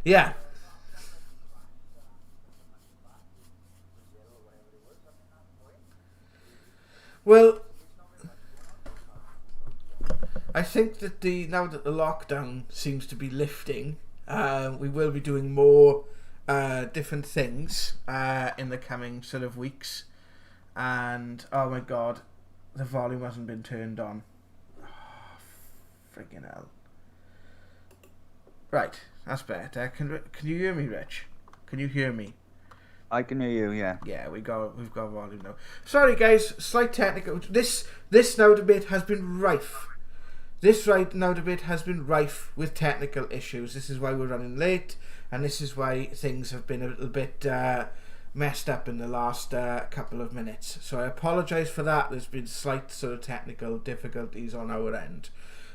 Yeah. Well, I think that now that the lockdown seems to be lifting, we will be doing more different things in the coming sort of weeks. And oh my god, the volume hasn't been turned on. Oh, friggin' hell. Right, that's better. Can you hear me, Rich? Can you hear me? I can hear you, yeah. Yeah, we've got volume now. Sorry guys, slight technical. This now debate has been rife. This right now debate has been rife with technical issues. This is why we're running late, and this is why things have been a little bit messed up in the last couple of minutes. So I apologise for that. There's been slight sort of technical difficulties on our end.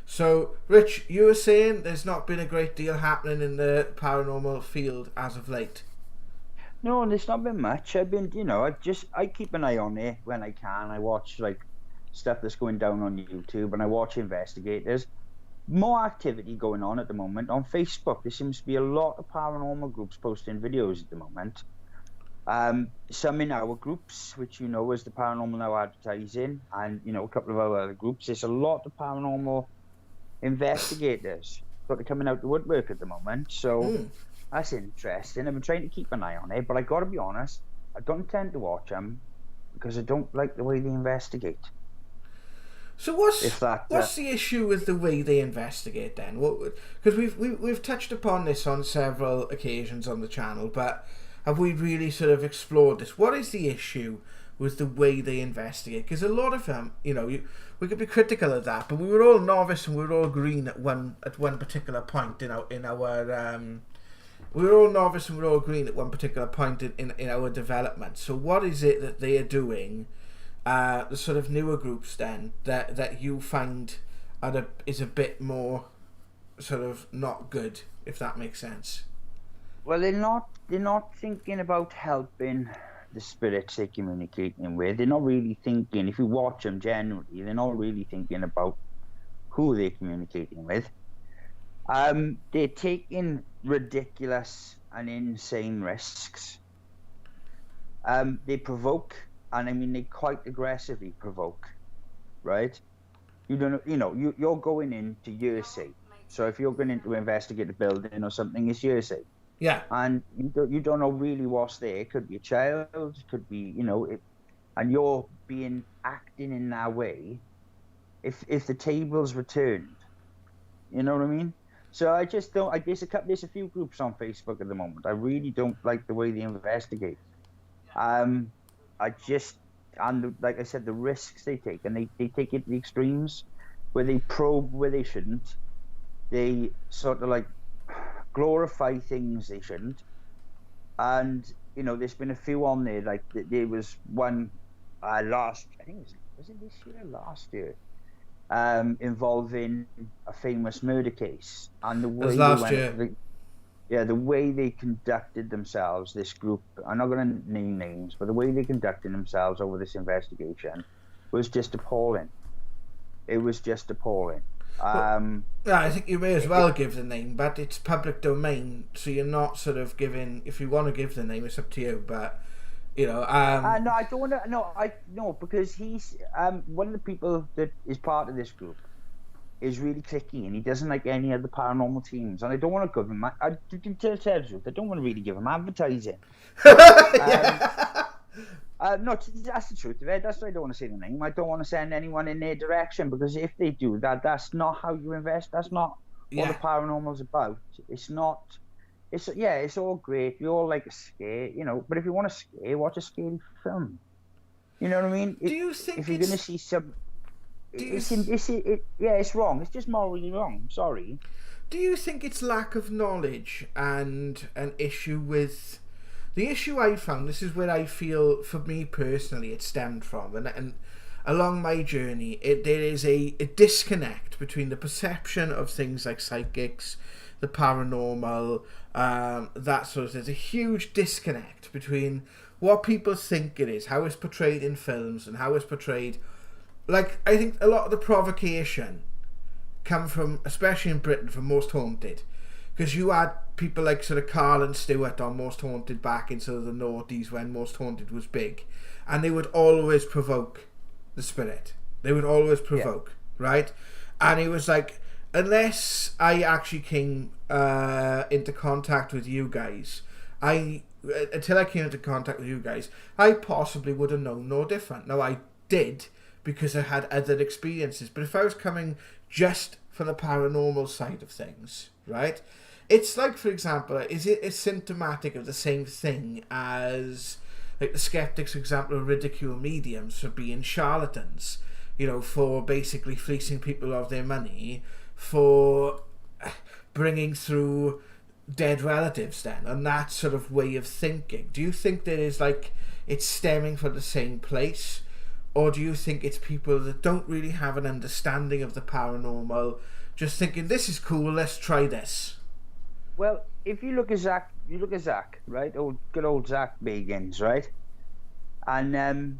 So, Rich, you were saying there's not been a great deal happening in the paranormal field as of late. No, there's not been much. I've been, I keep an eye on it when I can. I watch like stuff that's going down on YouTube, and I watch investigators. More activity going on at the moment on Facebook. There seems to be a lot of paranormal groups posting videos at the moment. Some in our groups, which is the Paranormal Now Advertising, and a couple of our other groups. There's a lot of paranormal investigators sort of coming out the woodwork at the moment. So that's interesting. I've been trying to keep an eye on it, but I got to be honest, I don't tend to watch them because I don't like the way they investigate. So what's the issue with the way they investigate then? Because we've touched upon this on several occasions on the channel, but have we really sort of explored this? What is the issue with the way they investigate? Because a lot of them, we could be critical of that, but we were all novice and we were all green at one particular point we were all novice and we were all green at one particular point in our development. So what is it that they are doing? The sort of newer groups then that you find is a bit more sort of not good, if that makes sense. Well, they're not thinking about helping the spirits they're communicating with. They're not really thinking, if you watch them generally, they're not really thinking about who they're communicating with. They're taking ridiculous and insane risks. They provoke, and I mean they quite aggressively provoke, right? You're going into hearsay. So if you're going in to investigate a building or something, it's hearsay. Yeah. And you don't know really what's there. It could be a child, it could be, and you're acting in that way. If the tables were turned, you know what I mean? So I just don't. There's a few groups on Facebook at the moment. I really don't like the way they investigate. And like I said, the risks they take, and they take it to the extremes, where they probe where they shouldn't. They sort of like glorify things they shouldn't. And there's been a few on there. Like there was one last, I think was it this year, last year, involving a famous murder case, and the way the way they conducted themselves, this group, I'm not going to name names, but the way they conducted themselves over this investigation was just appalling. It was just appalling. I think you may as well give the name, but it's public domain, so you're not sort of giving. If you want to give the name, it's up to you. But no, I don't want to. No, because he's one of the people that is part of this group is really cliquey, and he doesn't like any of the paranormal teams, and I don't want to give him. To tell the truth, I don't want to really give him advertising. No, that's the truth of it. That's why I don't want to say the name. I don't want to send anyone in their direction, because if they do that, that's not how you invest. That's not what the paranormal's about. It's not. It's all great. We all like a scare, But if you want a scare, watch a scary film. You know what I mean? Do you think if you're going to see some? It's wrong. It's just morally wrong. I'm sorry. Do you think it's lack of knowledge and an issue with? The issue I found, this is where I feel, for me personally, it stemmed from, and along my journey, there is a disconnect between the perception of things like psychics, the paranormal, that sort of thing. There's a huge disconnect between what people think it is, how it's portrayed in films, and how it's portrayed. Like, I think a lot of the provocation come from, especially in Britain, from Most Haunted. Because you had people like sort of Carl and Stewart on Most Haunted back in sort of the noughties when Most Haunted was big, and they would always provoke the spirit. They would always provoke, right? And it was like, unless I actually came into contact with you guys, until I came into contact with you guys, I possibly would have known no different. Now, I did, because I had other experiences, but if I was coming just from the paranormal side of things, right, it's like, for example, is it symptomatic of the same thing as like the skeptics' example of ridicule mediums for being charlatans, you know, for basically fleecing people of their money, for bringing through dead relatives then, and that sort of way of thinking? Do you think that is like it's stemming from the same place, or do you think it's people that don't really have an understanding of the paranormal, just thinking this is cool, let's try this? Well, if you look at Zach, right? Good old Zach Bagans, right? And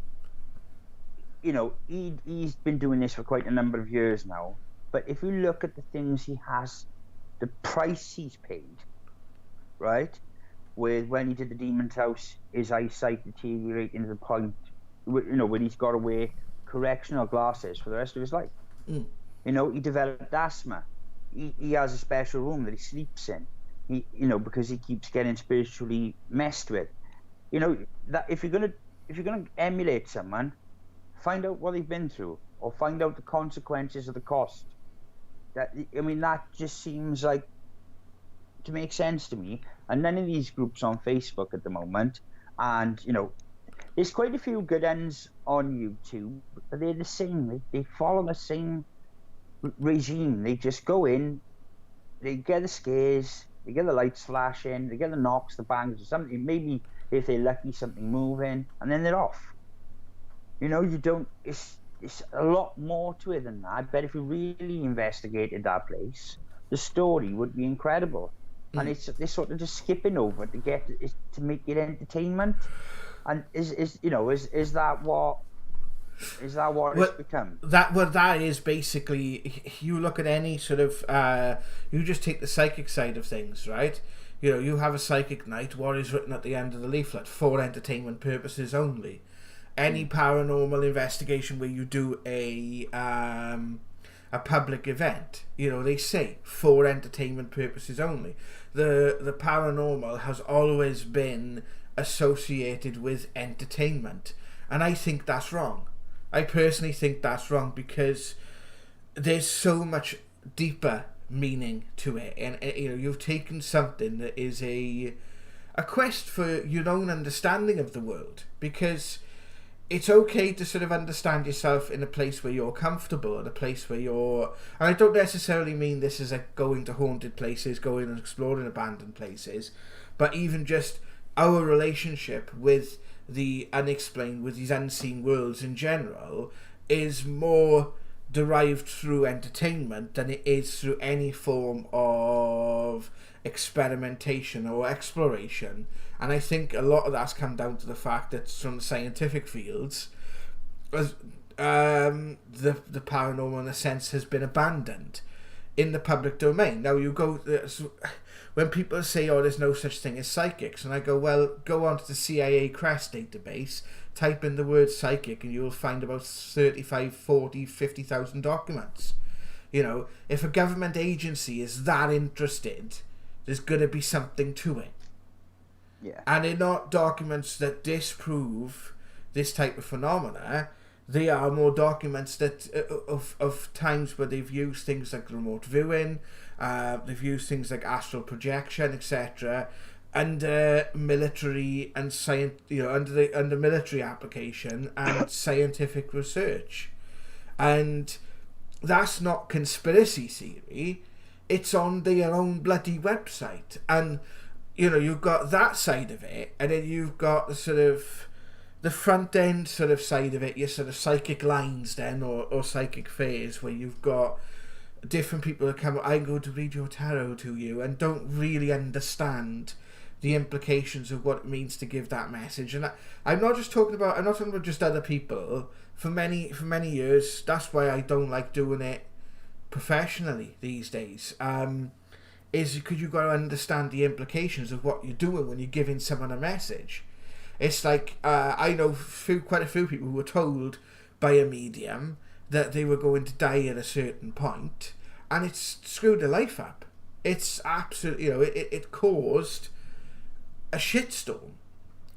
you know, he's been doing this for quite a number of years now. But if you look at the things he has, the price he's paid, right? With when he did the Demon's House, his eyesight deteriorating to the point, you know, when he's got to wear correctional glasses for the rest of his life. You know, he developed asthma. He has a special room that he sleeps in. You know, because he keeps getting spiritually messed with. You know, that if you're gonna emulate someone, find out what they've been through, or find out the consequences of the cost. That just seems like to make sense to me. And none of these groups on Facebook at the moment, and you know, there's quite a few good ones on YouTube, but they're the same. They follow the same regime. They just go in, they get the scares, they get the lights flashing, they get the knocks, the bangs, or something. Maybe if they're lucky, something moving, and then they're off. You know, you don't. It's a lot more to it than that. I bet if we really investigated that place, the story would be incredible. And they're sort of just skipping over to make it entertainment. And is that what it's become? That is basically, you look at any sort of you just take the psychic side of things, right? You know, you have a psychic night. What is written at the end of the leaflet? For entertainment purposes only. Any paranormal investigation where you do a public event, you know, they say for entertainment purposes only. The paranormal has always been associated with entertainment, and I think that's wrong. I personally think that's wrong, because there's so much deeper meaning to it, and you know, you've taken something that is a quest for your own understanding of the world, because it's okay to sort of understand yourself in a place where you're comfortable, in a place where you're... And I don't necessarily mean this as like going to haunted places, going and exploring abandoned places, but even just our relationship with the unexplained, with these unseen worlds in general, is more derived through entertainment than it is through any form of experimentation or exploration. And I think a lot of that's come down to the fact that from the scientific fields, the paranormal in a sense has been abandoned in the public domain. Now you go, when people say, oh, there's no such thing as psychics, and I go, well, go onto the CIA CREST database, type in the word psychic, and you'll find about 35, 40, 50,000 documents. You know, if a government agency is that interested, there's going to be something to it. Yeah. And they're not documents that disprove this type of phenomena. They are more documents that of times where they've used things like remote viewing, they've used things like astral projection, etc., under military and science, you know, under military application and scientific research. And that's not conspiracy theory. It's on their own bloody website. And you know, you've got that side of it, and then you've got the sort of the front end sort of side of it, your sort of psychic lines then, or psychic phase, where you've got different people that come, I'm going to read your tarot to you, and don't really understand the implications of what it means to give that message. And I'm not talking about just other people. For many years, that's why I don't like doing it professionally these days. is because you've got to understand the implications of what you're doing when you're giving someone a message. It's like, I know quite a few people who were told by a medium that they were going to die at a certain point, and it's screwed their life up. It's absolutely, it caused a shitstorm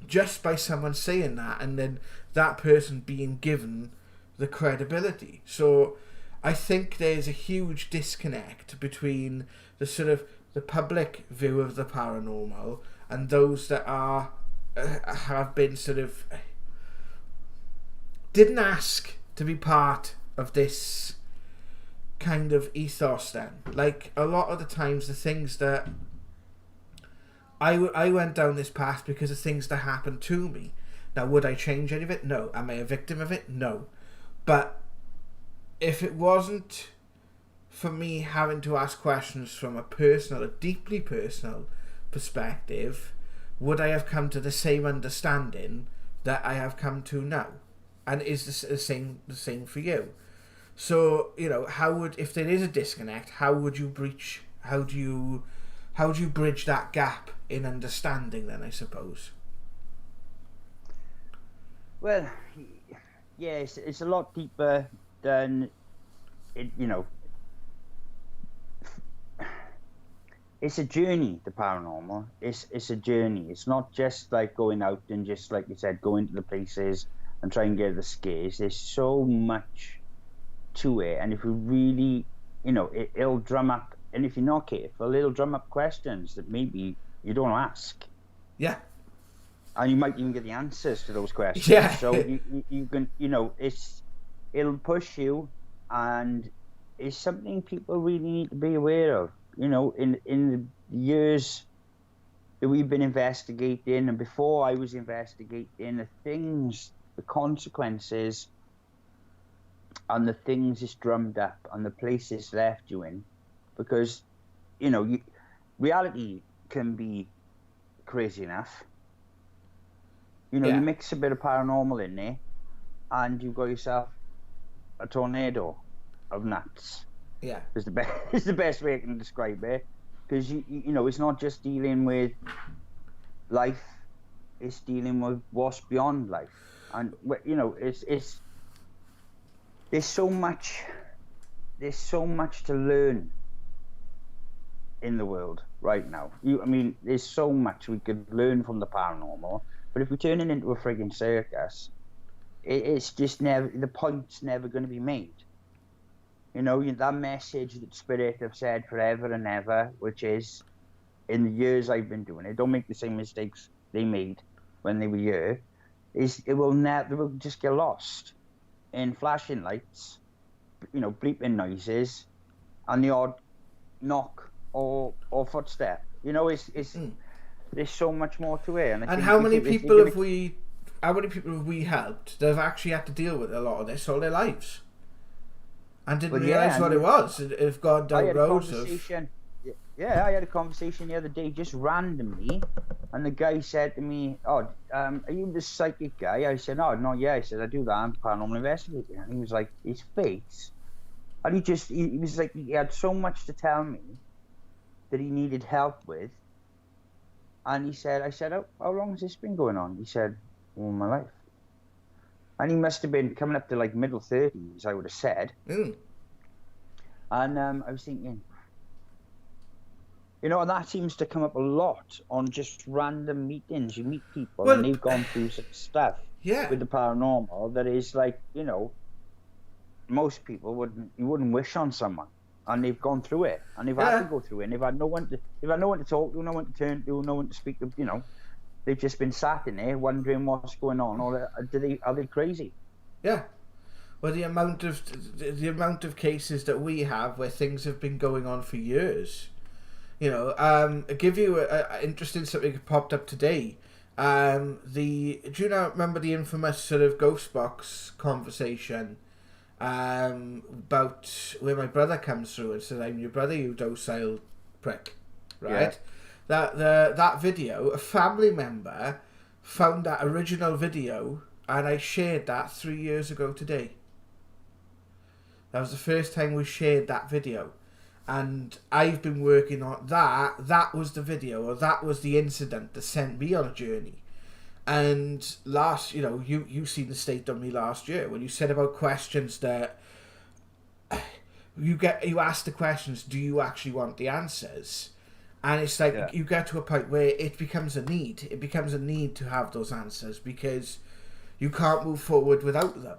just by someone saying that, and then that person being given the credibility. So I think there's a huge disconnect between the sort of the public view of the paranormal and those that are have been sort of didn't ask to be part of this kind of ethos. Then, like, a lot of the times, the things that I went down this path because of things that happened to me. Now, would I change any of it? No. Am I a victim of it? No. But if it wasn't for me having to ask questions from a deeply personal perspective, would I have come to the same understanding that I have come to now? And is the same for you? So, if there is a disconnect, how do you bridge that gap in understanding then, I suppose? Well, yeah, it's a lot deeper than it, it's a journey, the paranormal. It's a journey. It's not just like going out and just, like you said, going to the places and try and get the scares. There's so much to it, and if we really, it'll drum up, and if you're not careful, it'll drum up questions that maybe you don't ask. Yeah. And you might even get the answers to those questions. Yeah. So you can, it'll push you, and it's something people really need to be aware of. In the years that we've been investigating, and before I was investigating, the consequences, and the things it's drummed up, and the place it's left you in, because, reality can be crazy enough. You mix a bit of paranormal in there, and you've got yourself a tornado of nuts. Yeah, is the best way I can describe it, because it's not just dealing with life; it's dealing with what's beyond life, and it's there's so much to learn in the world right now. There's so much we could learn from the paranormal, but if we turn it into a frigging circus, it's just the point's never going to be made. That message that Spirit have said forever and ever, which is, in the years I've been doing it, don't make the same mistakes they made when they were here, it will just get lost in flashing lights, bleeping noises, and the odd knock or footstep. There's so much more to it. And how many people have we helped that have actually had to deal with a lot of this all their lives? And didn't realise what it was. If gone down roads of... Yeah, I had a conversation the other day, just randomly, and the guy said to me, "Oh, are you the psychic guy?" I said, "Oh, not yet." I said, "I do that. I'm a paranormal investigator." And he was like, his face, and he was like, he had so much to tell me that he needed help with. And I said, how long has this been going on? He said, all my life. And he must have been coming up to like middle 30s, I would have said. Mm. And I was thinking, and that seems to come up a lot on just random meetings. You meet people and they've gone through some stuff with the paranormal that is like, most people wouldn't wish on someone. And they've gone through it, and they've had to go through it, and they've had no one to talk to, no one to turn to, no one to speak to. They've just been sat in there wondering what's going on. Or are they crazy? Yeah. Well, the amount of cases that we have where things have been going on for years. I'll give you a interesting something that popped up today. Do you remember the infamous sort of ghost box conversation about where my brother comes through and says, "I'm your brother, you docile prick," right? Yeah. That video, a family member found that original video, and I shared that 3 years ago today. That was the first time we shared that video, And I've been working on that. That was the video, or that was the incident that sent me on a journey. And you seen the state on me last year when you said about questions that you ask the questions, do you actually want the answers? And it's like you get to a point where it becomes a need. It becomes a need to have those answers because you can't move forward without them.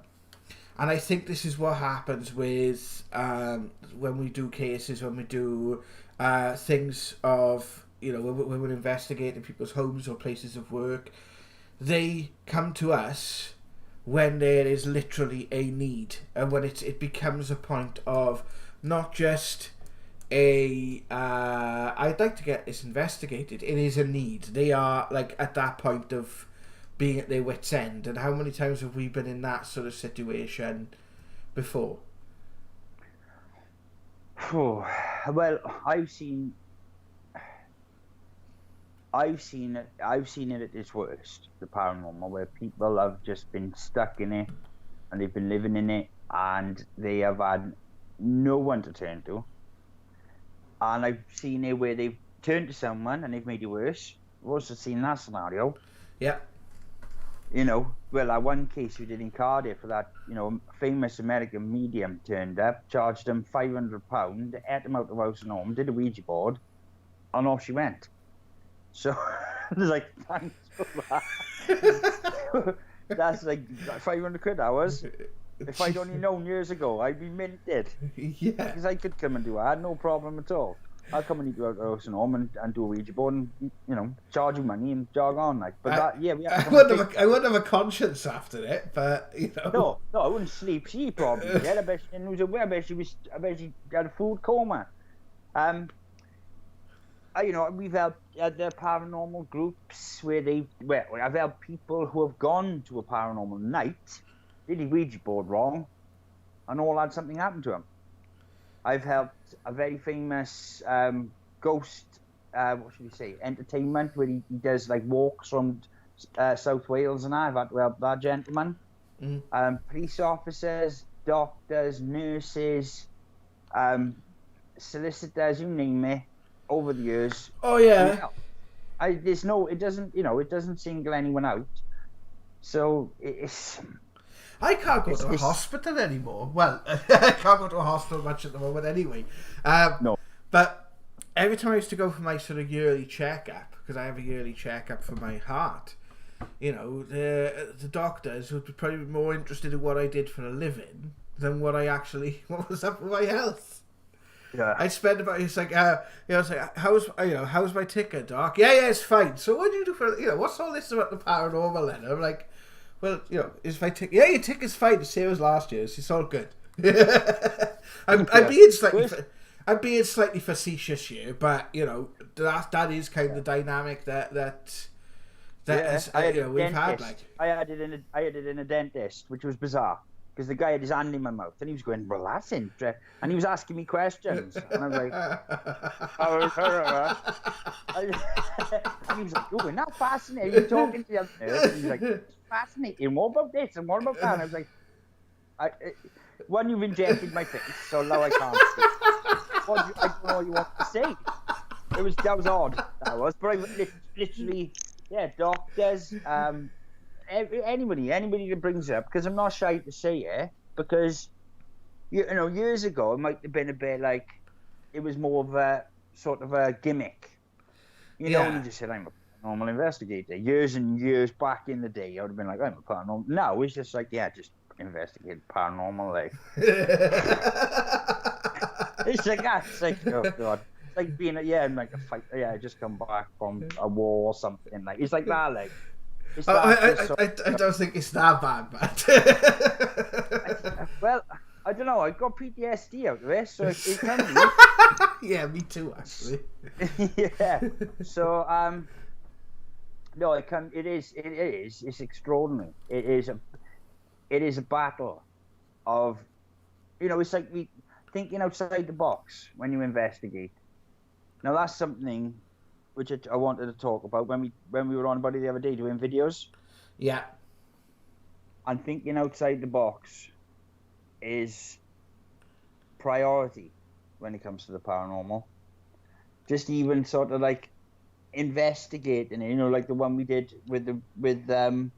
And I think this is what happens with when we do cases, when we do things of, when we're investigating people's homes or places of work. They come to us when there is literally a need, and when it becomes a point of not just I'd like to get this investigated. It is a need. They are like at that point of being at their wits' end. And how many times have we been in that sort of situation before? Well, I've seen it at its worst, the paranormal, where people have just been stuck in it and they've been living in it and they have had no one to turn to. And I've seen it where they've turned to someone and they've made it worse. I've also seen that scenario. Yeah. That one case we did in Cardiff for that, famous American medium turned up, charged him £500, ate him out of the house and home, did a Ouija board, and off she went. So it was like, thanks for that. That's like £500 hours. If I'd only known years ago, I'd be minted. Yeah. Because I could come and do it. I had no problem at all. I'll come and eat you out of the house and home and do a Ouija board and, charge you money and jog on. I wouldn't have a conscience after it, but, No, I wouldn't sleep. She probably did. I bet she had a food coma. We've helped the paranormal groups where I've helped people who have gone to a paranormal night, did a Ouija board wrong, and all had something happen to them. I've helped a very famous ghost, entertainment, where he does like walks from South Wales, and I've had to help that gentleman. Mm-hmm. Police officers, doctors, nurses, solicitors, you name it, over the years. Oh yeah. It doesn't single anyone out. So it's. I can't go to a hospital anymore. Well, I can't go to a hospital much at the moment anyway. No. But every time I used to go for my sort of yearly checkup, because I have a yearly checkup for my heart, the doctors would be probably more interested in what I did for a living than what was up with my health. Yeah. I spend about, it's like, it's like, how's my ticker, doc? Yeah, it's fine. So what do you do for, what's all this about the paranormal then? I'm like, well, is my tick? Yeah, your tick is fine. The same as last year's. It's all good. I'm being slightly facetious here, but that is kind of the dynamic that we've had. Like, I had it in a dentist, which was bizarre because the guy had his hand in my mouth and he was going, "Well, that's interesting," and he was asking me questions, and I was like, and he was like, "Oh, isn't that fascinating?" You're talking to the other nurse, and he's like, "Fascinating. What about this and what about that?" And I was like, "One, you've injected my face, so now I can't see. I don't know what you want to say." That was odd. That was, but I literally, doctors, anybody that brings it up, because I'm not shy to say it, because years ago it might have been a bit like it was more of a sort of a gimmick. And you just said, "I'm a paranormal investigator." Years and years back in the day, I would have been like, "I'm a paranormal." Now it's just like, just investigate paranormal, like. It's like that. It's like, oh god. It's like being in like a fight. Yeah, I just come back from a war or something. Like it's like that. Like it's I don't think it's that bad, but well, I don't know. I got PTSD out of it, so it can be. Yeah, me too, actually. Yeah. So no, it can. It is. It's extraordinary. It is a battle of, it's like thinking outside the box when you investigate. Now that's something which I wanted to talk about when we were on about it the other day doing videos. Yeah. And thinking outside the box is priority when it comes to the paranormal. Just even sort of like investigating it, like the one we did with the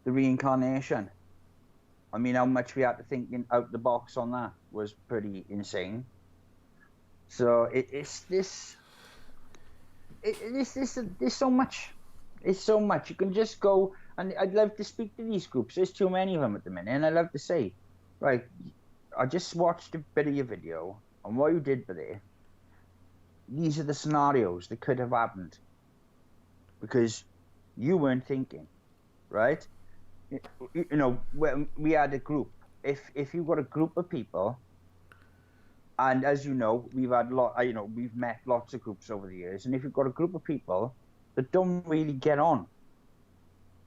reincarnation. I mean, how much we had to think out the box on that was pretty insane. So it's this. There's so much. It's so much. You can just go, and I'd love to speak to these groups. There's too many of them at the minute, and I'd love to say, right, I just watched a bit of your video, and what you did with it, these are the scenarios that could have happened because you weren't thinking, right? When we had a group. If you've got a group of people, and as you know, we've met lots of groups over the years, and if you've got a group of people that don't really get on,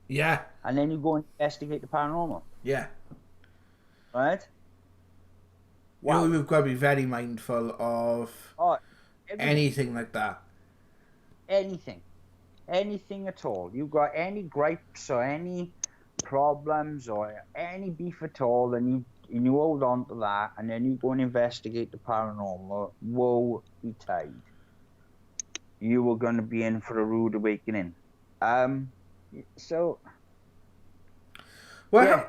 Yeah. and then you go and investigate the paranormal, Yeah. right? Wow. We've got to be very mindful of anything like that. Anything at all. You've got any gripes or any problems or any beef at all, and you hold on to that, and then you go and investigate the paranormal. Woe betide. You were going to be in for a rude awakening. So. Well, yeah,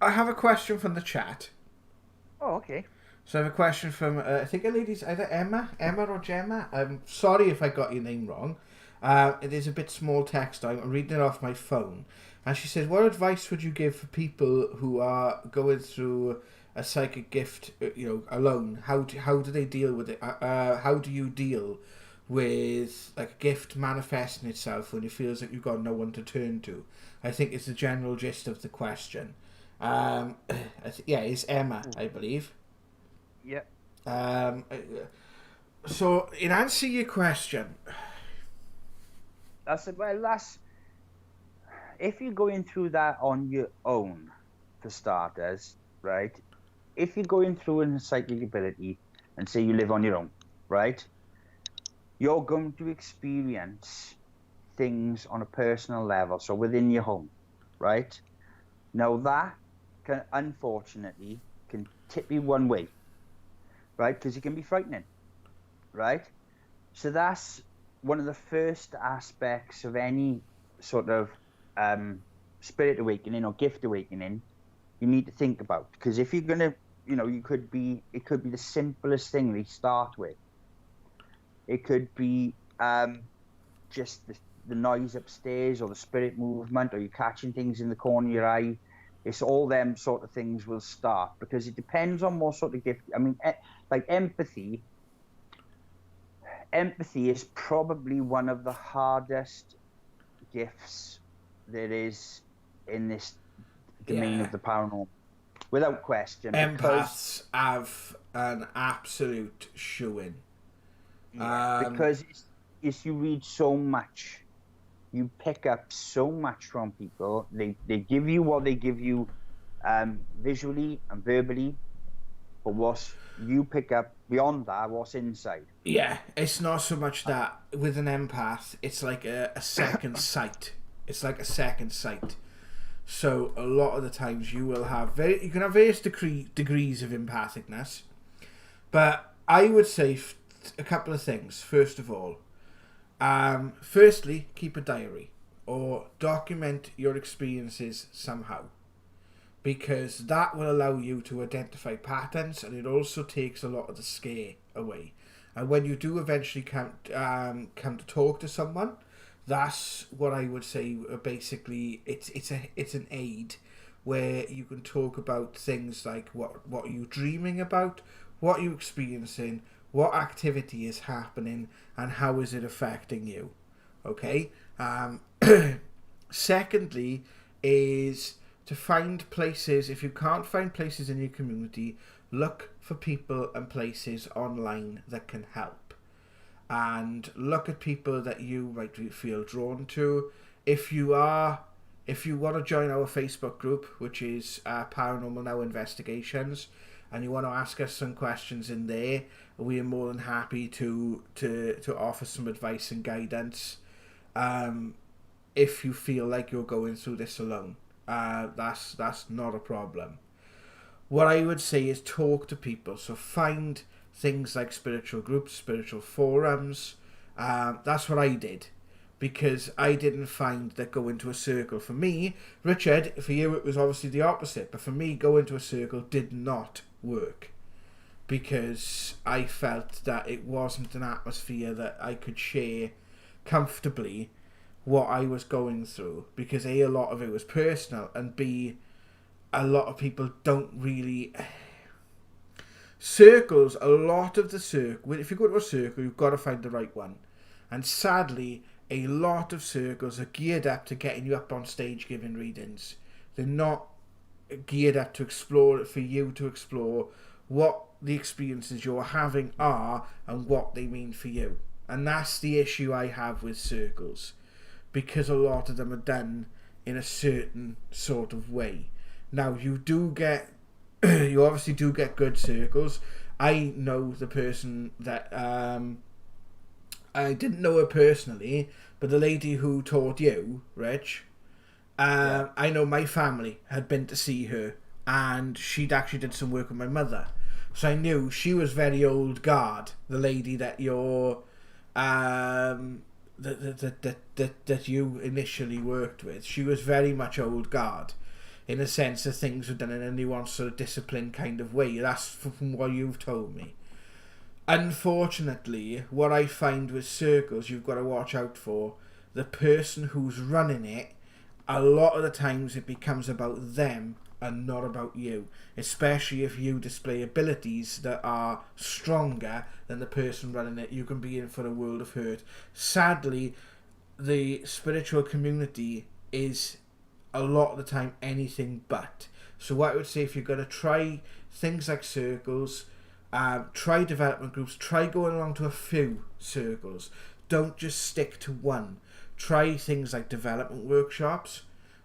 I have a question from the chat. Oh, okay. So I have a question from, I think a lady's either Emma or Gemma. I'm sorry if I got your name wrong. It is a bit small text. I'm reading it off my phone. And she says, what advice would you give for people who are going through a psychic gift, alone? How do they deal with it? How do you deal with like a gift manifesting itself when it feels like you've got no one to turn to? I think it's the general gist of the question. It's Emma, I believe. Yep. So, in answer to your question, that's if you're going through that on your own, for starters, right? If you're going through a psychic ability and say you live on your own, right? You're going to experience things on a personal level, so within your home, right? Now that can, unfortunately, tip you one way, right? Because it can be frightening, right? So that's one of the first aspects of any sort of spirit awakening or gift awakening you need to think about. Because if you're gonna, it could be the simplest thing they start with. It could be just the noise upstairs, or the spirit movement, or you're catching things in the corner of your eye. It's all them sort of things will start, because it depends on what sort of gift. I mean, like empathy. Empathy is probably one of the hardest gifts there is in this domain of the paranormal, without question. Empaths have an absolute shoo-in. Because you read so much, you pick up so much from people. They give you what they give you, visually and verbally, but what you pick up beyond that, what's inside. Yeah, it's not so much that with an empath, it's like a second sight. It's like a second sight. So a lot of the times you will have you can have various degrees of empathicness, but I would say a couple of things. First of all, firstly, keep a diary or document your experiences somehow, because that will allow you to identify patterns, and it also takes a lot of the scare away. And when you do eventually come to talk to someone, that's what I would say. Basically, it's an aid where you can talk about things like what are you dreaming about, what are you experiencing, what activity is happening, and how is it affecting you. Okay. Secondly, is to find places. If you can't find places in your community, look for people and places online that can help, and look at people that you might feel drawn to. If you want to join our Facebook group, which is Paranormal Now Investigations, and you want to ask us some questions in there, we are more than happy to offer some advice and guidance. If you feel like you're going through this alone, that's not a problem. what I would say is talk to people. So find things like spiritual groups, spiritual forums. That's what I did, because I didn't find that going to a circle, for me, Richard, for you it was obviously the opposite, but for me, going to a circle did not work, because I felt that it wasn't an atmosphere that I could share comfortably what I was going through, because A, a lot of it was personal, and B, a lot of people don't really... Circles, a lot of the circle, if you go to a circle, you've got to find the right one. And sadly, a lot of circles are geared up to getting you up on stage giving readings. They're not geared up to explore, for you to explore what the experiences you're having are and what they mean for you. And that's the issue I have with circles, because a lot of them are done in a certain sort of way. Now, you do get, you obviously do get good circles. I know the person that, I didn't know her personally, but the lady who taught you, Rich, I know my family had been to see her, and she'd actually did some work with my mother. So I knew she was very old guard, the lady that you're, that you initially worked with. She was very much old guard, in a sense that things were done in a nuanced sort of disciplined kind of way. That's from what you've told me. Unfortunately, what I find with circles, you've got to watch out for the person who's running it. A lot of the times it becomes about them and not about you, especially if you display abilities that are stronger than the person running it. You can be in for a world of hurt. Sadly, the spiritual community is a lot of the time anything but. So what I would say, if you're going to try things like circles, try development groups, try going along to a few circles. Don't just stick to one. Try things like development workshops.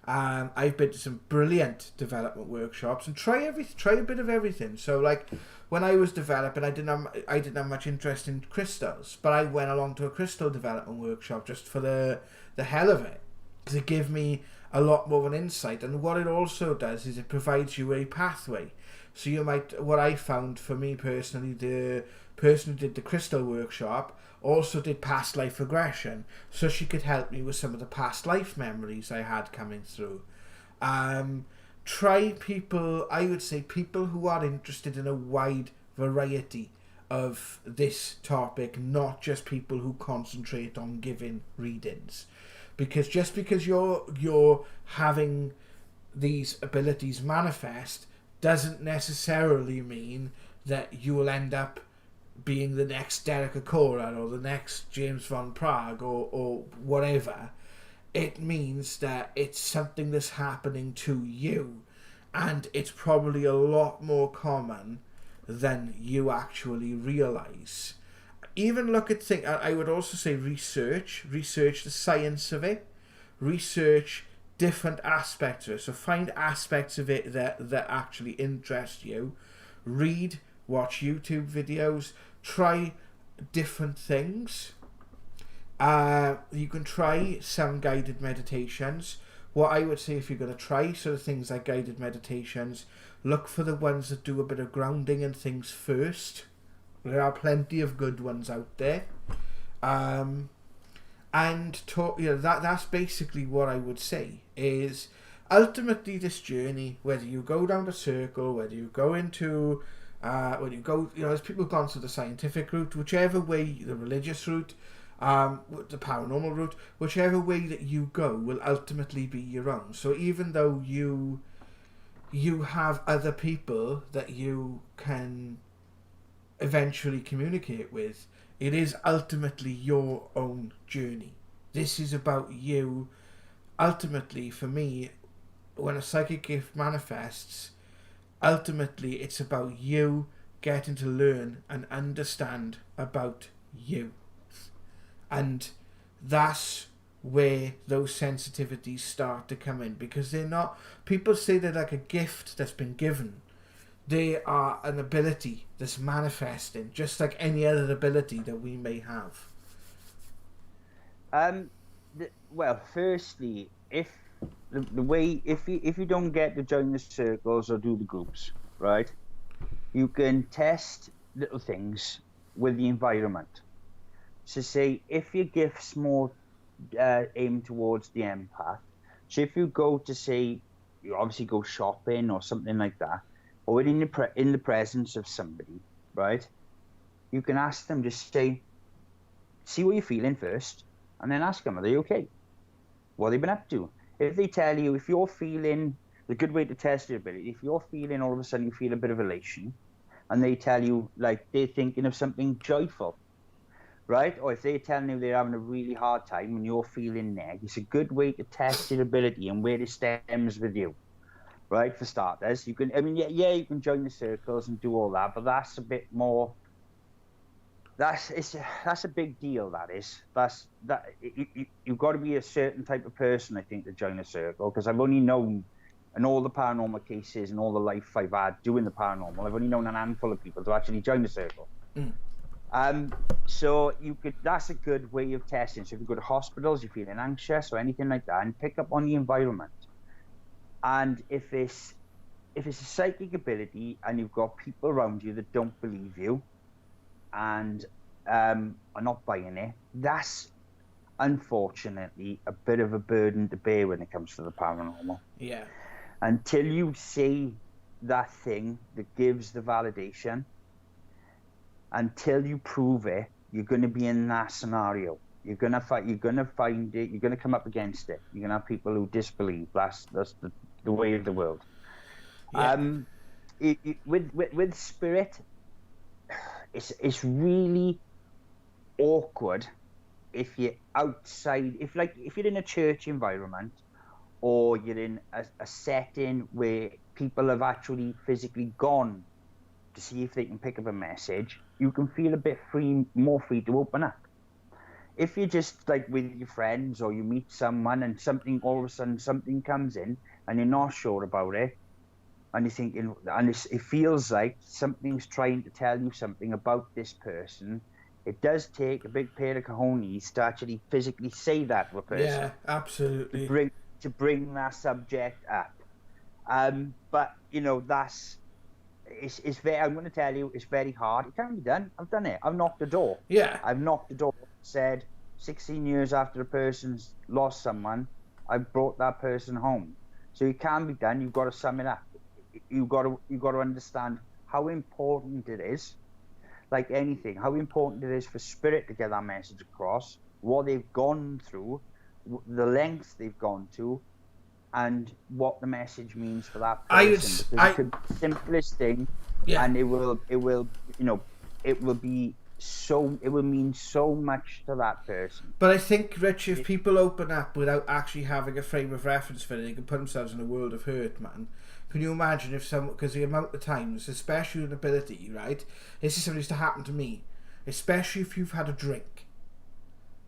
I've been to some brilliant development workshops, and try a bit of everything. So like when I was developing, I didn't have much interest in crystals, but I went along to a crystal development workshop just for the hell of it, because it gave me a lot more of an insight. And what it also does is it provides you a pathway. So you might, what I found for me personally, the person who did the crystal workshop also did past life regression, so she could help me with some of the past life memories I had coming through. Try people, I would say people who are interested in a wide variety of this topic, not just people who concentrate on giving readings. Because just because you're having these abilities manifest doesn't necessarily mean that you will end up being the next Derek Acorah or the next James Van Prague or whatever. It means that it's something that's happening to you, and it's probably a lot more common than you actually realise. Even look at things, I would also say research the science of it, research different aspects of it. So find aspects of it that actually interest you. Read, watch YouTube videos, try different things. You can try some guided meditations. What I would say, if you're going to try sort of things like guided meditations, look for the ones that do a bit of grounding and things first. There are plenty of good ones out there. And that's basically what I would say, is ultimately this journey, whether you go down the circle, whether you go into when you go, there's people who've gone through the scientific route, whichever way, the religious route, the paranormal route, whichever way that you go will ultimately be your own. So even though you have other people that you can eventually communicate with, it is ultimately your own journey. This is about you. Ultimately, for me, when a psychic gift manifests, ultimately it's about you getting to learn and understand about you. And that's where those sensitivities start to come in, because they're not, people say they're like a gift that's been given. They are an ability that's manifesting, just like any other ability that we may have. Well, firstly, if the way, if you don't get to join the circles or do the groups, right? You can test little things with the environment. So say if your gift's more aimed towards the empath, so if you go to say you obviously go shopping or something like that, or in the presence of somebody, right? You can ask them, just say, see what you're feeling first, and then ask them, are they okay? What have they been up to? If they tell you, if you're feeling, the good way to test your ability, if you're feeling all of a sudden you feel a bit of elation, and they tell you like they're thinking of something joyful, right? Or if they're telling you they're having a really hard time and you're feeling neg, it's a good way to test your ability and where it stems with you, right? For starters, you can, I mean, yeah, you can join the circles and do all that, but that's a bit more. That's a big deal. You've got to be a certain type of person, I think, to join a circle. Because I've only known, in all the paranormal cases and all the life I've had doing the paranormal, I've only known a handful of people to actually join the circle. So that's a good way of testing. So if you go to hospitals, you're feeling anxious or anything like that, and pick up on the environment. And if it's a psychic ability and you've got people around you that don't believe you and are not buying it, that's unfortunately a bit of a burden to bear when it comes to the paranormal. Yeah. Until you see that thing that gives the validation, until you prove it, you're going to be in that scenario. You're going to find it. You're going to come up against it. You're going to have people who disbelieve. That's the way of the world. Yeah. With spirit, it's really awkward if you're outside. If you're in a church environment, or you're in a setting where people have actually physically gone to see if they can pick up a message, you can feel a bit more free to open up. If you're just like with your friends or you meet someone and all of a sudden something comes in and you're not sure about it, and you're thinking, and it feels like something's trying to tell you something about this person, it does take a big pair of cojones to actually physically say that to a person. Yeah, absolutely. To bring that subject up. But it's very. I'm going to tell you, it's very hard. It can be done. I've done it. I've knocked the door. Yeah. I've knocked the door. Said 16 years after a person's lost someone, I brought that person home. So it can be done. You've got to sum it up. You've got to understand how important it is. Like anything, how important it is for spirit to get that message across. What they've gone through, the lengths they've gone to, and what the message means for that person. It's the simplest thing, yeah. And it will mean so much to that person. But I think, Rich, if people open up without actually having a frame of reference for it, they can put themselves in a world of hurt, man. Can you imagine if someone, because the amount of times, especially an ability, right? This is something that used to happen to me, especially if you've had a drink.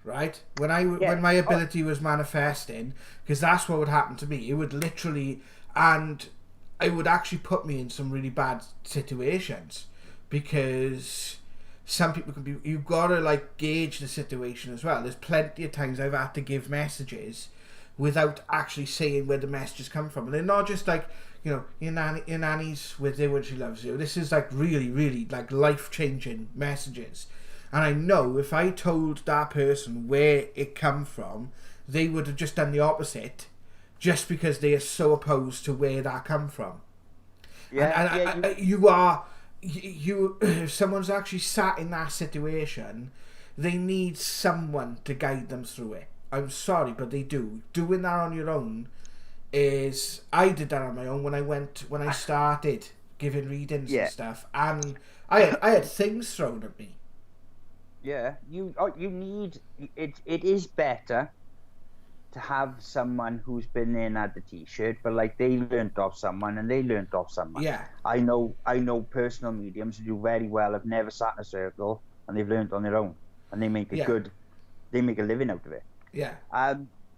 Right? When my ability was manifesting, because that's what would happen to me. It would literally, and it would actually put me in some really bad situations, because some people can be, you've got to like gauge the situation as well. There's plenty of times I've had to give messages without actually saying where the messages come from, and they're not just like, your nanny's with you when she loves you. This is like really, really like life-changing messages. And I know if I told that person where it come from, they would have just done the opposite, just because they are so opposed to where that come from. Yeah, if someone's actually sat in that situation, they need someone to guide them through it. I'm sorry, but they do. Doing that on your own is... I did that on my own when I started giving readings and stuff, and I had things thrown at me. Yeah, you need it. It is better to have someone who's been there and had the t-shirt, but like they learnt off someone and they learnt off someone. Yeah. I know personal mediums who do very well, have never sat in a circle, and they've learnt on their own, and they make they make a living out of it. Yeah.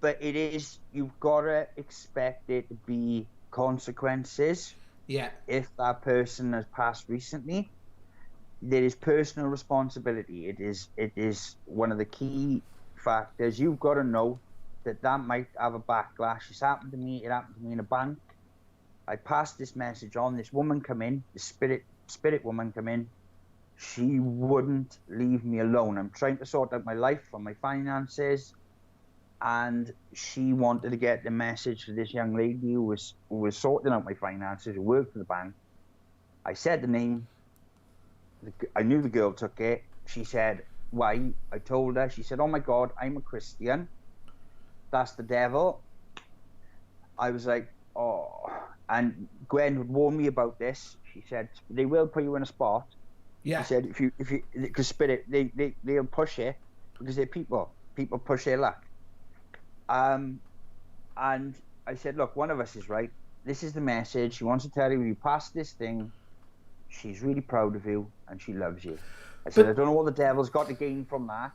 But it is, you've got to expect it to be consequences. Yeah. If that person has passed recently, there is personal responsibility. It is one of the key factors. You've got to know that might have a backlash. It happened to me in a bank. I passed this message on. This woman come in, the spirit woman come in. She wouldn't leave me alone. I'm trying to sort out my life and my finances, and she wanted to get the message to this young lady who was sorting out my finances, who worked for the bank. I said the name. I knew the girl took it. She said, why? I told her. She said, oh my God, I'm a Christian. That's the devil. I was like, oh. And Gwen would warn me about this. She said, they will put you in a spot. Yeah. She said, if you, because spirit, they'll push it because they're people. People push their luck. And I said, look, one of us is right. This is the message. She wants to tell you, you passed this thing. She's really proud of you and she loves you. I said, I don't know what the devil's got to gain from that,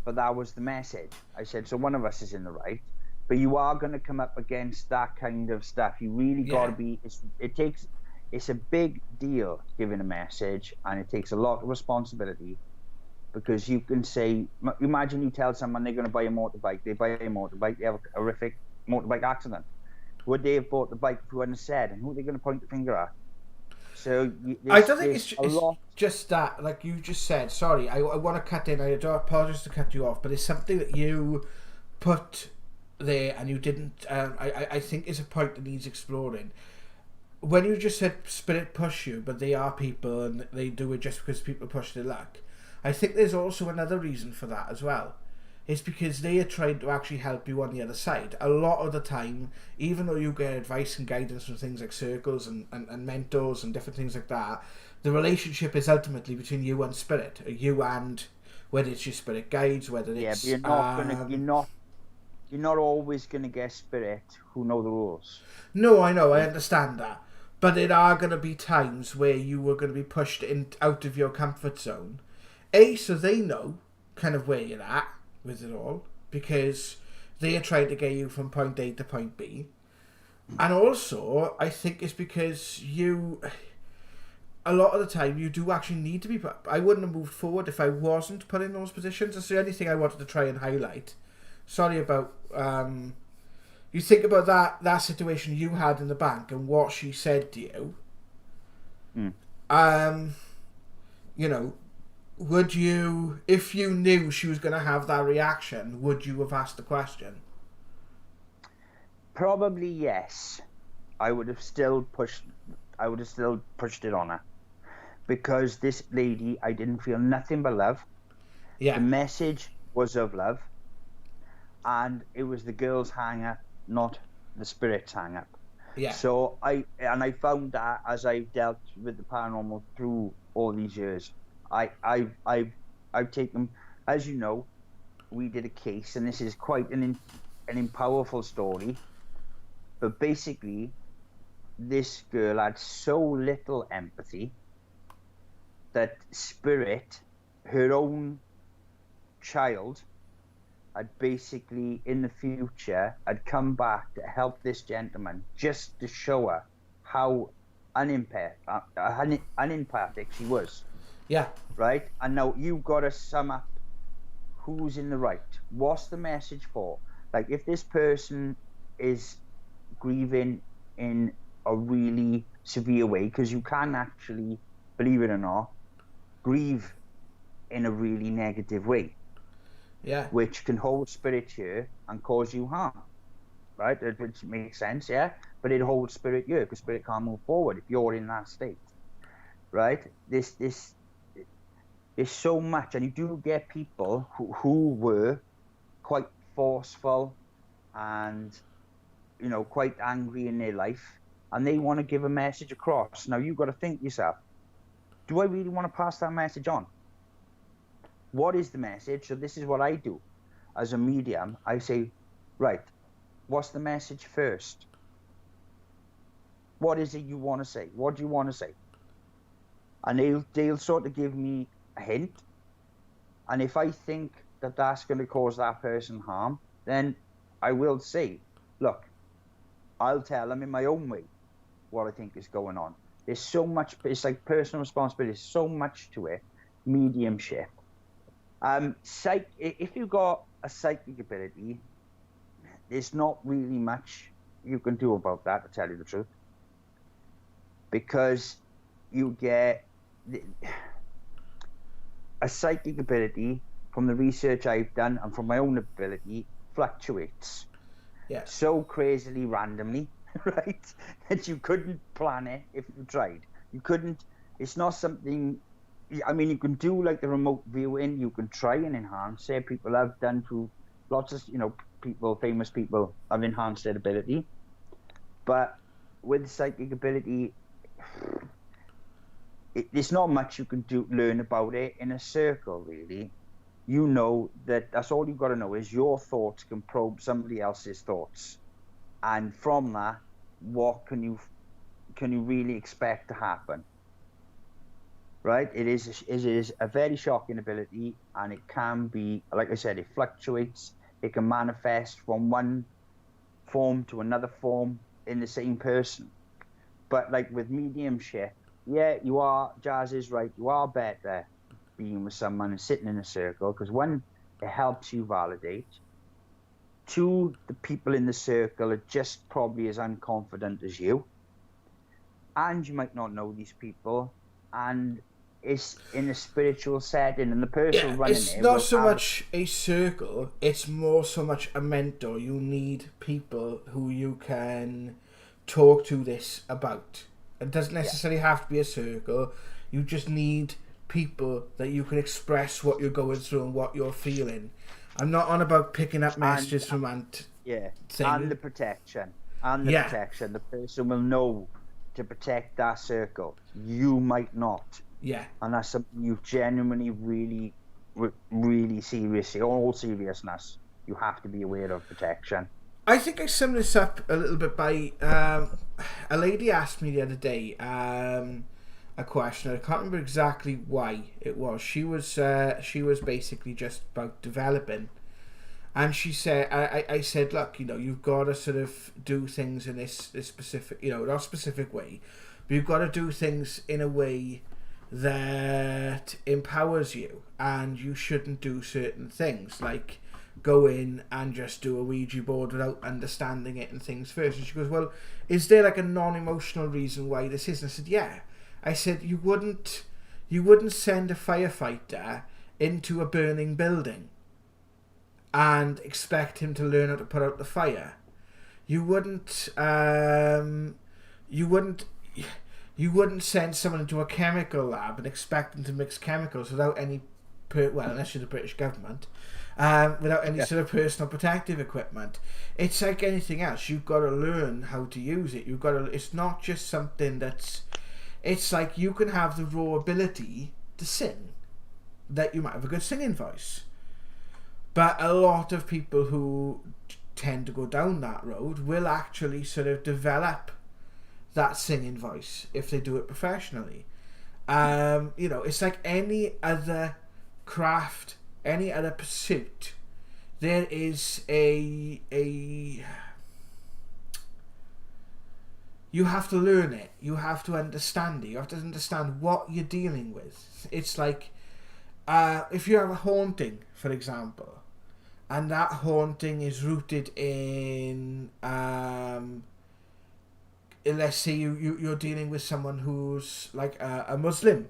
but that was the message. I said, so one of us is in the right, but you are going to come up against that kind of stuff. You really got to be, it's a big deal giving a message, and it takes a lot of responsibility, because you can say, imagine you tell someone they're going to buy a motorbike, they buy a motorbike, they have a horrific motorbike accident. Would they have bought the bike if you hadn't said, and who are they going to point the finger at? So I don't think it's just that, like you just said. Sorry, I want to cut in. I do apologize to cut you off, but it's something that you put there and you didn't. I think is a point that needs exploring. When you just said spirit push you, but they are people and they do it just because people push their luck. I think there's also another reason for that as well. It's because they are trying to actually help you on the other side. A lot of the time, even though you get advice and guidance from things like circles and mentors and different things like that, the relationship is ultimately between you and spirit. You and, whether it's your spirit guides, whether it's... Yeah, but you're not always gonna get spirit who know the rules. No, I know, I understand that. But there are going to be times where you are going to be pushed out of your comfort zone. So they know kind of where you're at with it all, because they are trying to get you from point A to point B. And also, I think it's because a lot of the time, you do actually need to be... I wouldn't have moved forward if I wasn't put in those positions. That's the only thing I wanted to try and highlight. Sorry about... you think about that situation you had in the bank and what she said to you. You know, would you, if you knew she was going to have that reaction, would you have asked the question? Probably yes. I would have still pushed it on her, because this lady, I didn't feel nothing but love. Yeah. The message was of love, and it was the girl's hang up, not the spirit's hang up. Yeah. So I found that as I've dealt with the paranormal through all these years, I've taken, as you know, we did a case, and this is quite an powerful story. But basically, this girl had so little empathy that spirit, her own child, had basically in the future had come back to help this gentleman, just to show her how unempathic she was. Yeah. Right? And now you've got to sum up who's in the right. What's the message for? Like, if this person is grieving in a really severe way, because you can actually, believe it or not, grieve in a really negative way. Yeah. Which can hold spirit here and cause you harm. Right? Which makes sense, yeah? But it holds spirit here, because spirit can't move forward if you're in that state. Right? This is so much, and you do get people who were quite forceful and, you know, quite angry in their life, and they want to give a message across. Now you've got to think to yourself, do I really want to pass that message on? What is the message? So this is what I do as a medium. I say, right, what's the message first? What is it you want to say? What do you want to say? And they'll sort of give me a hint. And if I think that that's going to cause that person harm, then I will say, look, I'll tell them in my own way what I think is going on. There's so much, it's like personal responsibility, there's so much to it. Mediumship. If you've got a psychic ability, there's not really much you can do about that, to tell you the truth. because you get a psychic ability from the research I've done and from my own ability fluctuates so crazily randomly, right, that you couldn't plan it if you tried. You couldn't. It's not something. I mean, you can do like the remote viewing. You can try and enhance it. People have done through lots of famous people have enhanced their ability, but with psychic ability, there's not much you can learn about it in a circle, really. You know that's all you've got to know is your thoughts can probe somebody else's thoughts, and from that, what can you really expect to happen? Right? It is a very shocking ability, and it can be, like I said, it fluctuates. It can manifest from one form to another form in the same person. But like with mediumship, yeah, Jazz is right. You are better being with someone and sitting in a circle, because one, it helps you validate. Two, the people in the circle are just probably as unconfident as you, and you might not know these people, and it's in a spiritual setting, and the person running it's not so much a circle, it's more so much a mentor. You need people who you can talk to this about. It doesn't necessarily have to be a circle. You just need people that you can express what you're going through and what you're feeling. I'm not on about picking up messages from Ant. Yeah, and the protection. Protection. The person will know to protect that circle. You might not. Yeah. And that's something you genuinely, really, really seriously, all seriousness, you have to be aware of protection. I think I summed this up a little bit by a lady asked me the other day a question. I can't remember exactly why it was. She was basically just about developing, and she said, I said, look, you've got to sort of do things in this specific, not specific way, but you've got to do things in a way that empowers you, and you shouldn't do certain things like go in and just do a Ouija board without understanding it and things first. And she goes, well, is there like a non-emotional reason why this is? And I said, yeah. I said, you wouldn't send a firefighter into a burning building and expect him to learn how to put out the fire. You wouldn't send someone into a chemical lab and expect them to mix chemicals without any unless you're the British government, without any sort of personal protective equipment. It's like anything else. You've got to learn how to use it. It's not just something that's. It's like you can have the raw ability to sing, that you might have a good singing voice, but a lot of people who tend to go down that road will actually sort of develop that singing voice if they do it professionally. It's like any other craft, any other pursuit. There is you have to learn it. You have to understand it. You have to understand what you're dealing with. It's like if you have a haunting, for example, and that haunting is rooted in let's say you're dealing with someone who's like a Muslim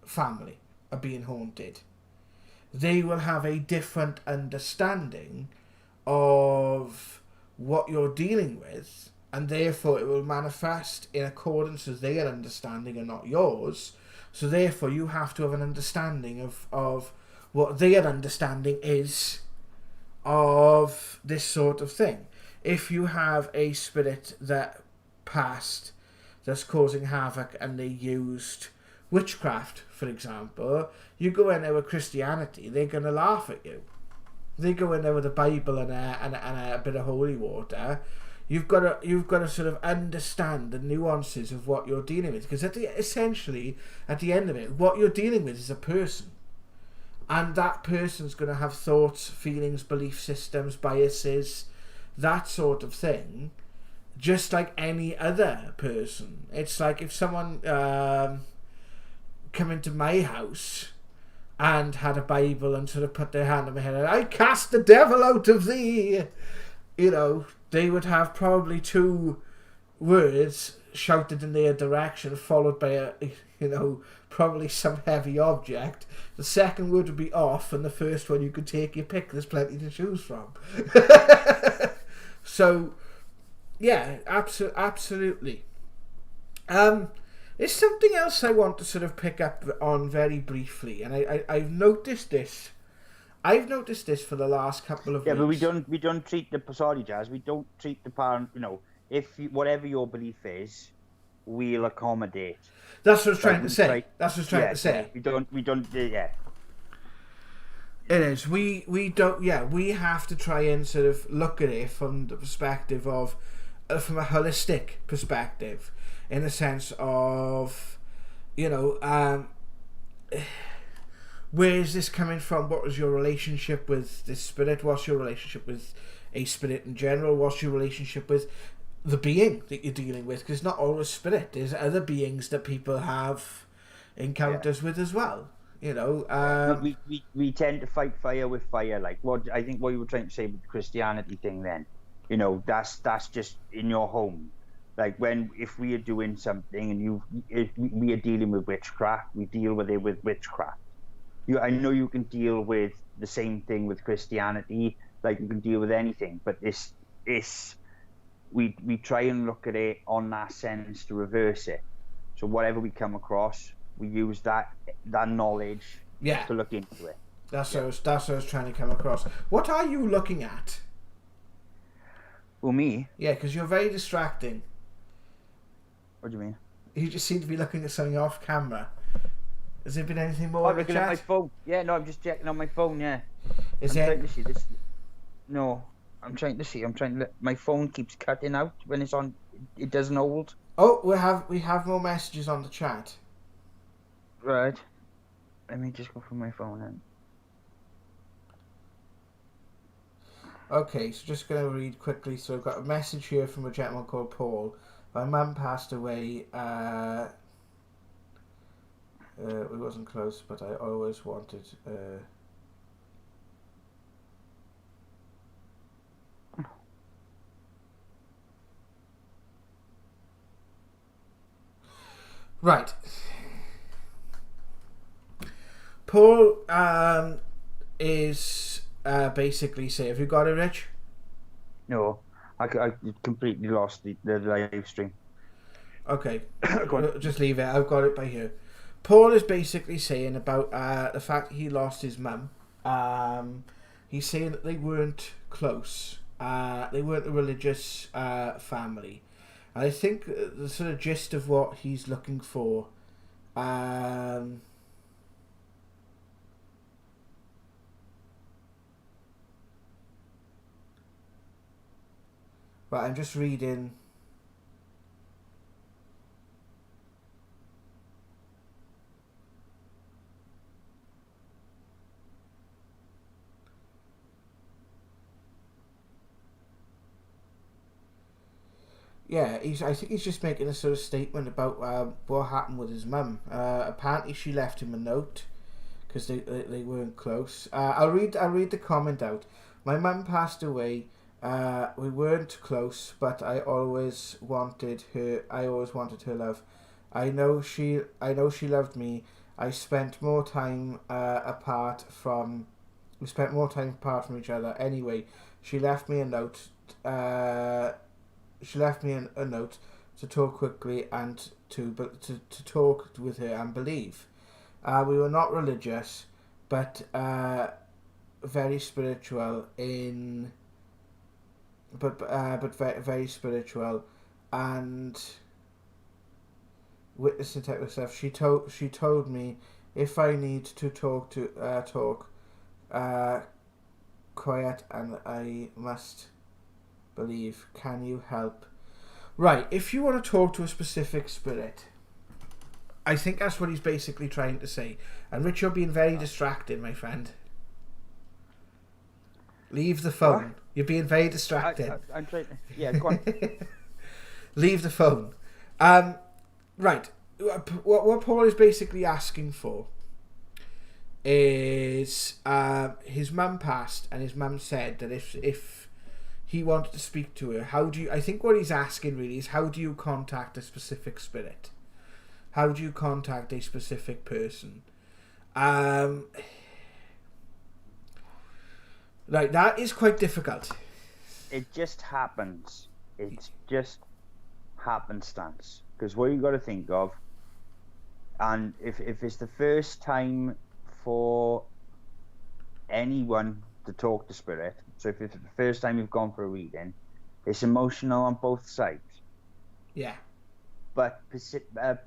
family are being haunted. They will have a different understanding of what you're dealing with, and therefore it will manifest in accordance with their understanding and not yours. So therefore you have to have an understanding of what their understanding is of this sort of thing. If you have a spirit that passed that's causing havoc and they used witchcraft, for example, you go in there with Christianity, they're going to laugh at you. They go in there with a Bible and a bit of holy water. You've got to sort of understand the nuances of what you're dealing with, because essentially at the end of it, what you're dealing with is a person, and that person's going to have thoughts, feelings, belief systems, biases, that sort of thing, just like any other person. It's like if someone come into my house and had a Bible and sort of put their hand on my head and I cast the devil out of thee, they would have probably two words shouted in their direction, followed by probably some heavy object. The second word would be off, and the first one you could take your pick. There's plenty to choose from. So, yeah, absolutely. There's something else I want to sort of pick up on very briefly, and I've noticed this. I've noticed this for the last couple of weeks. Yeah, but we don't treat the sorry, Jazz. We don't treat the parent. If whatever your belief is, we'll accommodate. That's what I was trying to say. That's what I was trying to say. Yeah, we don't. Yeah. It is. We don't. Yeah, we have to try and sort of look at it from the perspective of, from a holistic perspective, in the sense of, where is this coming from? What was your relationship with this spirit? What's your relationship with a spirit in general? What's your relationship with the being that you're dealing with? Because not always spirit. There's other beings that people have encounters with as well. We tend to fight fire with fire. Like what I think what you were trying to say with the Christianity thing. Then, that's just in your home. Like if we are doing something and we are dealing with witchcraft, we deal with it with witchcraft. I know you can deal with the same thing with Christianity, like you can deal with anything, but we try and look at it on that sense to reverse it. So whatever we come across, we use that knowledge to look into it. That's what I was trying to come across. What are you looking at? Well, me? Yeah, because you're very distracting. What do you mean? You just seem to be looking at something off camera. Has there been anything more? I'm looking at my phone. Yeah, no, I'm just checking on my phone. Yeah. I'm trying to see this. No, I'm trying to see. My phone keeps cutting out when it's on. It doesn't hold. Oh, we have more messages on the chat. Right. Let me just go from my phone then. Okay, so just going to read quickly. So I've got a message here from a gentleman called Paul. My mum passed away. We wasn't close, but I always wanted. Right. Paul is basically say, have you got it, Rich? No, I completely lost the live stream. Okay, just leave it. I've got it by here. Paul is basically saying about the fact that he lost his mum. He's saying that they weren't close. They weren't a religious family. And I think the sort of gist of what he's looking for. Right, I'm just reading. Yeah, I think he's just making a sort of statement about what happened with his mum. Apparently, she left him a note because they weren't close. I'll read the comment out. My mum passed away. We weren't close, but I always wanted her love. I know she loved me. We spent more time apart from each other. Anyway, she left me a note. She left me a note to talk quickly and to talk with her and believe. We were not religious, but very spiritual very spiritual and witnessing type of stuff. She told me if I need to talk quiet, and I must believe. Can you help? Right, if you want to talk to a specific spirit, I think that's what he's basically trying to say. And Rich, you're being very distracting, my friend. Leave the phone. What? You're being very distracting. I'm trying to... Yeah, go on. Leave the phone. Right. What Paul is basically asking for is his mum passed, and his mum said that if he wanted to speak to her. I think what he's asking really is, how do you contact a specific spirit? How do you contact a specific person? Like, that is quite difficult. It just happens. It's just happenstance. Because what you got to think of, and if it's the first time for anyone to talk to spirit, so if it's the first time you've gone for a reading, it's emotional on both sides. Yeah. But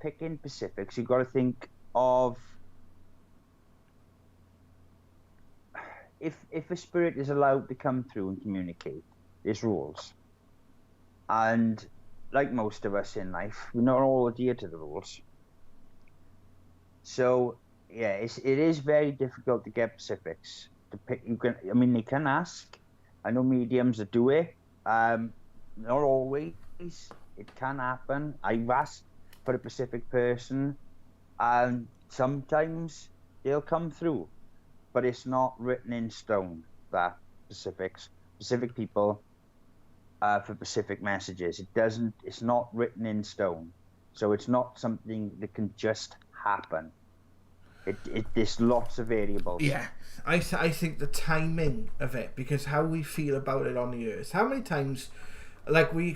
picking specifics, you've got to think of if a spirit is allowed to come through and communicate, there's rules. And like most of us in life, we not all adhere to the rules. So yeah, it is very difficult to get specifics. They can ask. I know mediums that do it. Not always. It can happen. I've asked for a specific person, and sometimes they'll come through, but it's not written in stone. That specific people for specific messages. It's not written in stone, so it's not something that can just happen. There's lots of variables. Yeah, I think the timing of it, because how we feel about it on the earth. How many times, like we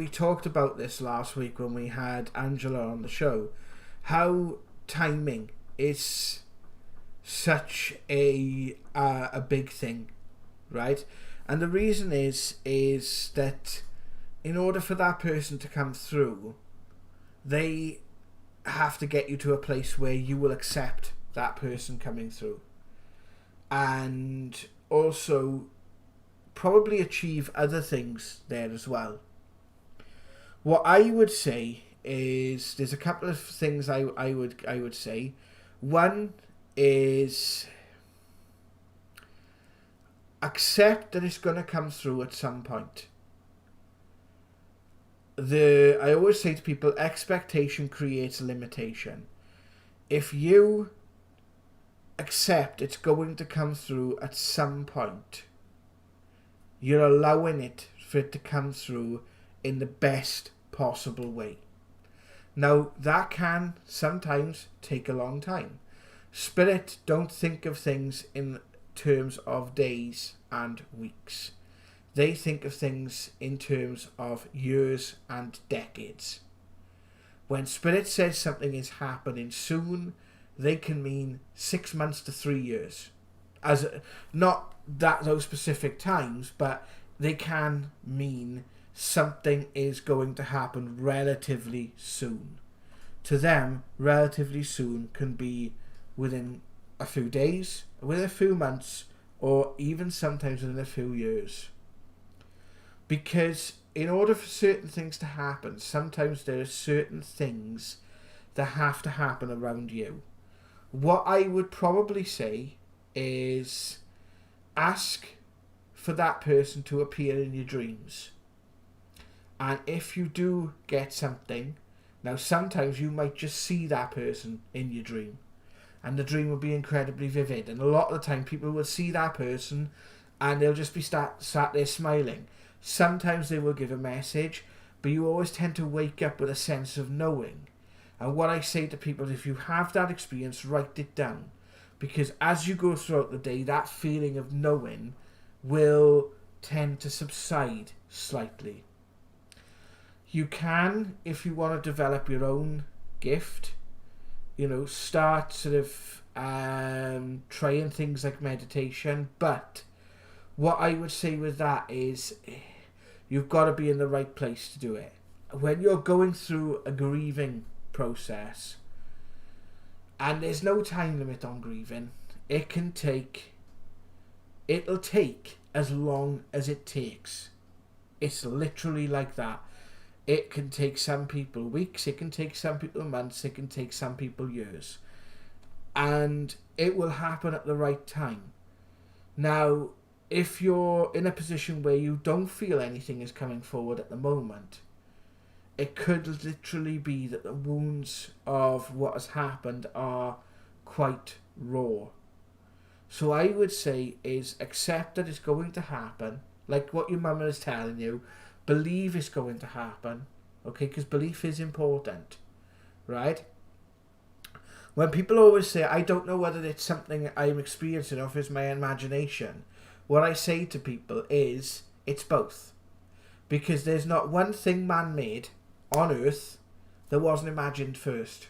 talked about this last week when we had Angela on the show, how timing is such a big thing, right? And the reason is that in order for that person to come through, they have to get you to a place where you will accept that person coming through, and also probably achieve other things there as well. What I would say is, there's a couple of things I would say. One is, accept that it's going to come through at some point. I always say to people, expectation creates limitation. If you accept it's going to come through at some point, you're allowing it for it to come through in the best possible way. Now, that can sometimes take a long time. Spirit don't think of things in terms of days and weeks. They think of things in terms of years and decades. When Spirit says something is happening soon, they can mean 6 months to 3 years. As not that those specific times, but they can mean something is going to happen relatively soon. To them, relatively soon can be within a few days, within a few months, or even sometimes within a few years. Because in order for certain things to happen, sometimes there are certain things that have to happen around you. What I would probably say is, ask for that person to appear in your dreams. And if you do get something, now sometimes you might just see that person in your dream, and the dream will be incredibly vivid. And a lot of the time people will see that person and they'll just be sat there smiling. Sometimes they will give a message, but you always tend to wake up with a sense of knowing. And what I say to people is, if you have that experience, write it down. Because as you go throughout the day, that feeling of knowing will tend to subside slightly. You can, if you want to develop your own gift, start sort of trying things like meditation. But what I would say with that is, you've got to be in the right place to do it. When you're going through a grieving process, and there's no time limit on grieving, it'll take as long as it takes. It's literally like that. It can take some people weeks, it can take some people months, it can take some people years. And it will happen at the right time. Now, if you're in a position where you don't feel anything is coming forward at the moment, it could literally be that the wounds of what has happened are quite raw. So I would say is, accept that it's going to happen, like what your mama is telling you, believe it's going to happen, okay? Because belief is important, right? When people always say, I don't know whether it's something I'm experiencing or if it's my imagination, what I say to people is, it's both. Because there's not one thing man-made on Earth that wasn't imagined first.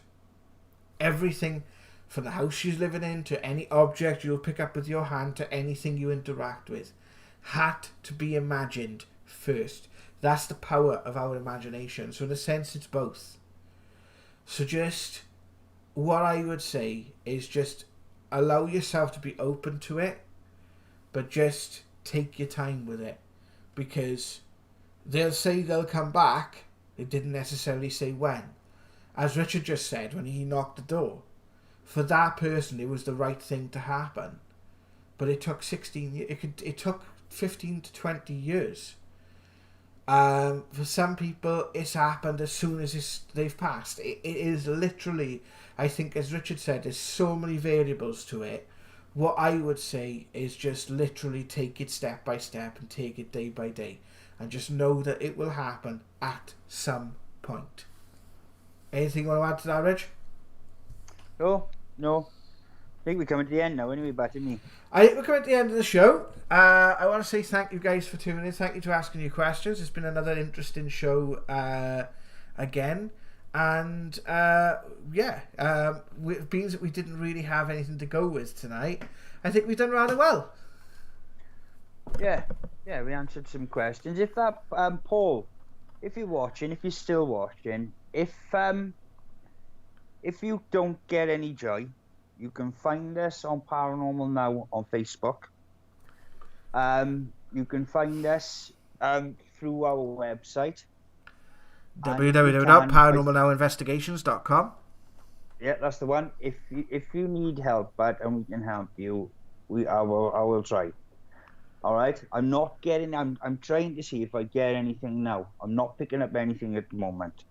Everything, from the house she's living in to any object you'll pick up with your hand to anything you interact with, had to be imagined first. That's the power of our imagination. So in a sense, it's both. So just, what I would say is just allow yourself to be open to it, but just take your time with it. Because they'll say they'll come back, they didn't necessarily say when. As Richard just said when he knocked the door, for that person it was the right thing to happen, but it took 16 years. It took 15 to 20 years. For some people it's happened as soon as they've passed. It is literally, I think, as Richard said, there's so many variables to it. What I would say is just literally take it step by step and take it day by day, and just know that it will happen at some point. Anything you want to add to that, Rich? No. I think we're coming to the end now anyway, back to me. I think we're coming to the end of the show. I want to say thank you guys for tuning in. Thank you to asking your questions. It's been another interesting show again. And it means that we didn't really have anything to go with tonight. I think we've done rather well. Yeah, we answered some questions. If that, Paul, if you're watching, if you're still watching, if you don't get any joy, you can find us on Paranormal Now on Facebook. You can find us through our website. www.paranormalnowinvestigations.com. Yeah, that's the one. If you need help, and we can help you, I will try. All right. I'm trying to see if I get anything now. I'm not picking up anything at the moment.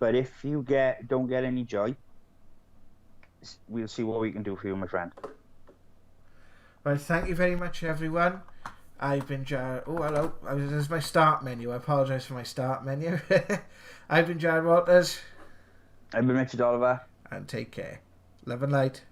But if you don't get any joy, we'll see what we can do for you, my friend. Right. Thank you very much, everyone. I've been Jared. Oh, hello. This is my start menu. I apologise for my start menu. I've been Jared Walters. I've been Richard Oliver. And take care. Love and light.